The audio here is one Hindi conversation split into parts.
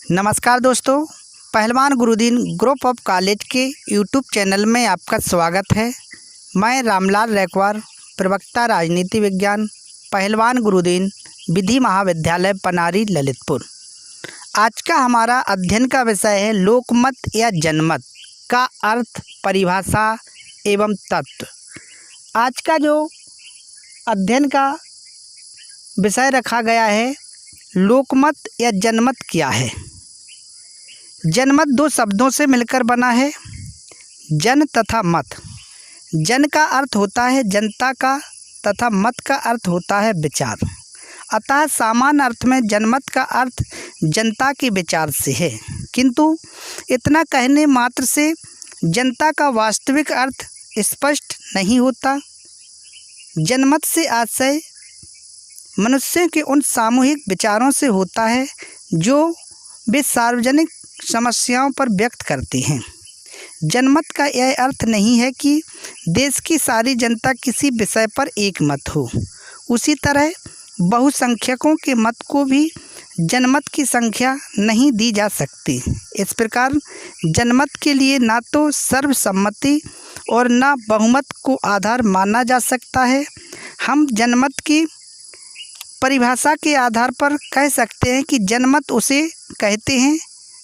नमस्कार दोस्तों, पहलवान गुरुदीन ग्रुप ऑफ कॉलेज के यूट्यूब चैनल में आपका स्वागत है। मैं रामलाल रैकवार, प्रवक्ता राजनीति विज्ञान, पहलवान गुरुदीन विधि महाविद्यालय पनारी ललितपुर। आज का हमारा अध्ययन का विषय है लोकमत या जनमत का अर्थ, परिभाषा एवं तत्व। आज का जो अध्ययन का विषय रखा गया है, लोकमत या जनमत क्या है। जनमत दो शब्दों से मिलकर बना है, जन तथा मत। जन का अर्थ होता है जनता का तथा मत का अर्थ होता है विचार। अतः सामान्य अर्थ में जनमत का अर्थ जनता के विचार से है, किंतु इतना कहने मात्र से जनता का वास्तविक अर्थ स्पष्ट नहीं होता। जनमत से आशय मनुष्यों के उन सामूहिक विचारों से होता है जो वे सार्वजनिक समस्याओं पर व्यक्त करते हैं। जनमत का यह अर्थ नहीं है कि देश की सारी जनता किसी विषय पर एक मत हो। उसी तरह बहुसंख्यकों के मत को भी जनमत की संख्या नहीं दी जा सकती। इस प्रकार जनमत के लिए ना तो सर्वसम्मति और ना बहुमत को आधार माना जा सकता है। हम जनमत की परिभाषा के आधार पर कह सकते हैं कि जनमत उसे कहते हैं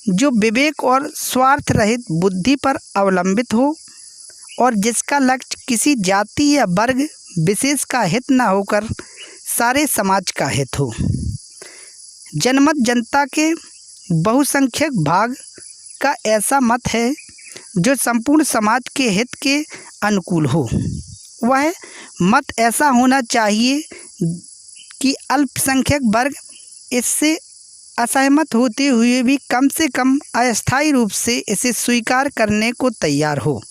जो विवेक और स्वार्थ रहित बुद्धि पर अवलंबित हो और जिसका लक्ष्य किसी जाति या वर्ग विशेष का हित न होकर सारे समाज का हित हो। जनमत जनता के बहुसंख्यक भाग का ऐसा मत है जो संपूर्ण समाज के हित के अनुकूल हो। वह मत ऐसा होना चाहिए कि अल्पसंख्यक वर्ग इससे असहमत होते हुए भी कम से कम अस्थायी रूप से इसे स्वीकार करने को तैयार हो।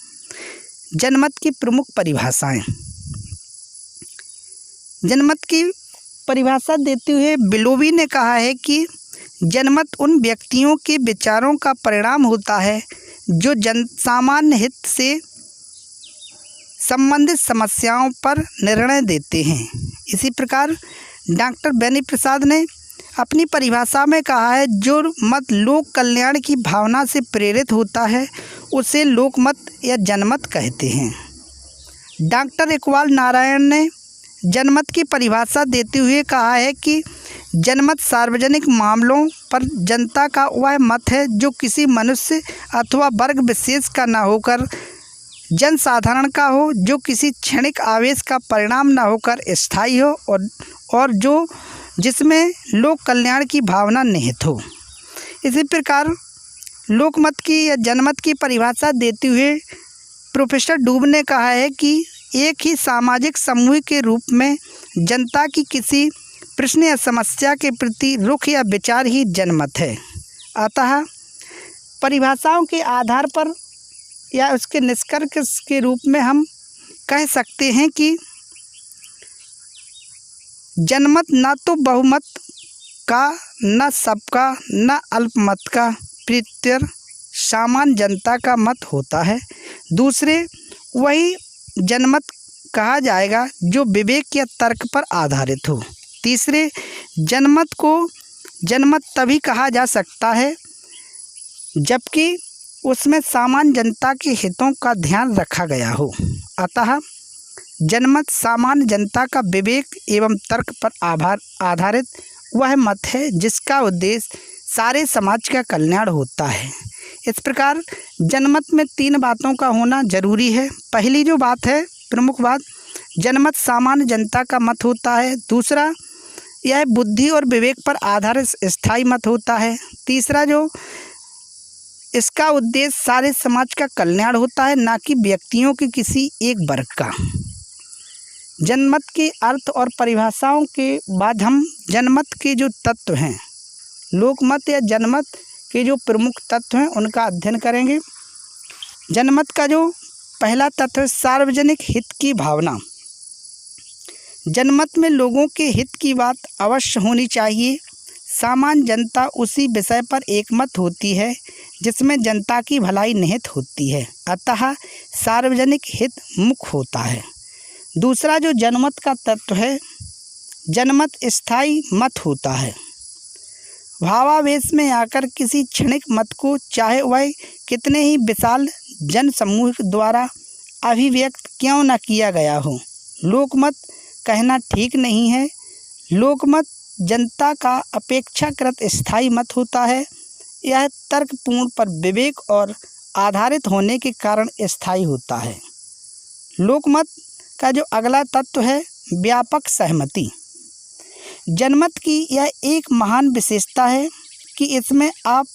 जनमत की प्रमुख परिभाषाएं। जनमत की परिभाषा देते हुए बिलोवी ने कहा है कि जनमत उन व्यक्तियों के विचारों का परिणाम होता है जो सामान्य हित से संबंधित समस्याओं पर निर्णय देते हैं। इसी प्रकार डॉक्टर बेनी प्रसाद ने अपनी परिभाषा में कहा है, जो मत लोक कल्याण की भावना से प्रेरित होता है उसे लोकमत या जनमत कहते हैं। डॉक्टर इकबाल नारायण ने जनमत की परिभाषा देते हुए कहा है कि जनमत सार्वजनिक मामलों पर जनता का वह मत है जो किसी मनुष्य अथवा वर्ग विशेष का न होकर जनसाधारण का हो, जो किसी क्षणिक आवेश का परिणाम न होकर स्थायी हो और जो जिसमें लोक कल्याण की भावना निहित हो। इसी प्रकार लोकमत की या जनमत की परिभाषा देते हुए प्रोफेसर डूब ने कहा है कि एक ही सामाजिक समूह के रूप में जनता की किसी प्रश्न या समस्या के प्रति रुख या विचार ही जनमत है। अतः परिभाषाओं के आधार पर या उसके निष्कर्ष के रूप में हम कह सकते हैं कि जनमत न तो बहुमत का, न सबका, न अल्पमत का, प्रत्यय सामान्य जनता का मत होता है। दूसरे वही जनमत कहा जाएगा जो विवेक या तर्क पर आधारित हो। तीसरे जनमत को जनमत तभी कहा जा सकता है जबकि उसमें सामान्य जनता के हितों का ध्यान रखा गया हो। अतः जनमत सामान्य जनता का विवेक एवं तर्क पर आधारित वह मत है जिसका उद्देश्य सारे समाज का कल्याण होता है। इस प्रकार जनमत में तीन बातों का होना जरूरी है। पहली जो बात है, प्रमुख बात, जनमत सामान्य जनता का मत होता है। दूसरा, यह बुद्धि और विवेक पर आधारित स्थायी मत होता है। तीसरा, जो इसका उद्देश्य सारे समाज का कल्याण होता है, ना कि व्यक्तियों के किसी एक वर्ग का। जनमत के अर्थ और परिभाषाओं के बाद हम जनमत के जो तत्व हैं, लोकमत या जनमत के जो प्रमुख तत्व हैं उनका अध्ययन करेंगे। जनमत का जो पहला तत्व है, सार्वजनिक हित की भावना। जनमत में लोगों के हित की बात अवश्य होनी चाहिए। सामान्य जनता उसी विषय पर एकमत होती है जिसमें जनता की भलाई निहित होती है, अतः सार्वजनिक हित मुख्य होता है। दूसरा जो जनमत का तत्व है, जनमत स्थायी मत होता है। भावावेश में आकर किसी क्षणिक मत को चाहे वह कितने ही विशाल जन समूह द्वारा अभिव्यक्त क्यों न किया गया हो, लोकमत कहना ठीक नहीं है। लोकमत जनता का अपेक्षाकृत स्थायी मत होता है। यह तर्कपूर्ण पर विवेक और आधारित होने के कारण स्थायी होता है। लोकमत का जो अगला तत्व है व्यापक सहमति। जनमत की यह एक महान विशेषता है कि इसमें आप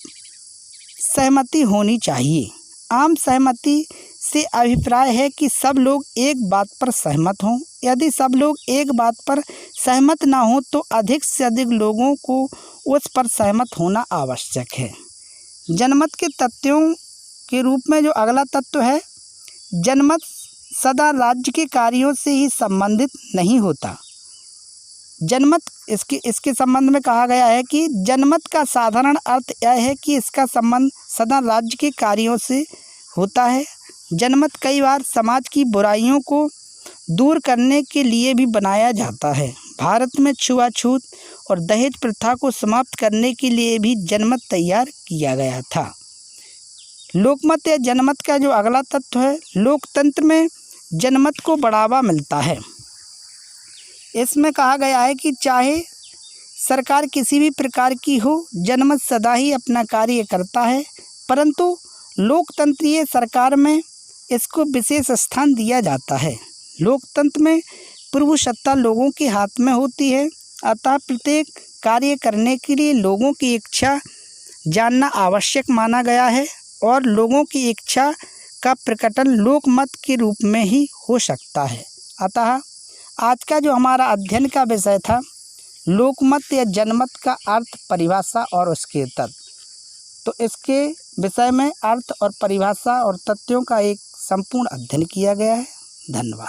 सहमति होनी चाहिए। आम सहमति से अभिप्राय है कि सब लोग एक बात पर सहमत हों। यदि सब लोग एक बात पर सहमत ना हो तो अधिक से अधिक लोगों को उस पर सहमत होना आवश्यक है। जनमत के तथ्यों के रूप में जो अगला तत्व है, जनमत सदा राज्य के कार्यों से ही संबंधित नहीं होता। जनमत इसके संबंध में कहा गया है कि जनमत का साधारण अर्थ यह है कि इसका संबंध सदा राज्य के कार्यों से होता है। जनमत कई बार समाज की बुराइयों को दूर करने के लिए भी बनाया जाता है। भारत में छुआछूत और दहेज प्रथा को समाप्त करने के लिए भी जनमत तैयार किया गया था। लोकमत या जनमत का जो अगला तत्व है, लोकतंत्र में जनमत को बढ़ावा मिलता है। इसमें कहा गया है कि चाहे सरकार किसी भी प्रकार की हो, जनमत सदा ही अपना कार्य करता है, परंतु लोकतंत्रीय सरकार में इसको विशेष स्थान दिया जाता है। लोकतंत्र में प्रभुसत्ता लोगों के हाथ में होती है, अतः प्रत्येक कार्य करने के लिए लोगों की इच्छा जानना आवश्यक माना गया है और लोगों की इच्छा का प्रकटन लोकमत के रूप में ही हो सकता है। अतः आज का जो हमारा अध्ययन का विषय था, लोकमत या जनमत का अर्थ, परिभाषा और उसके तत्व, तो इसके विषय में अर्थ और परिभाषा और तथ्यों का एक संपूर्ण अध्ययन किया गया है। धन्यवाद।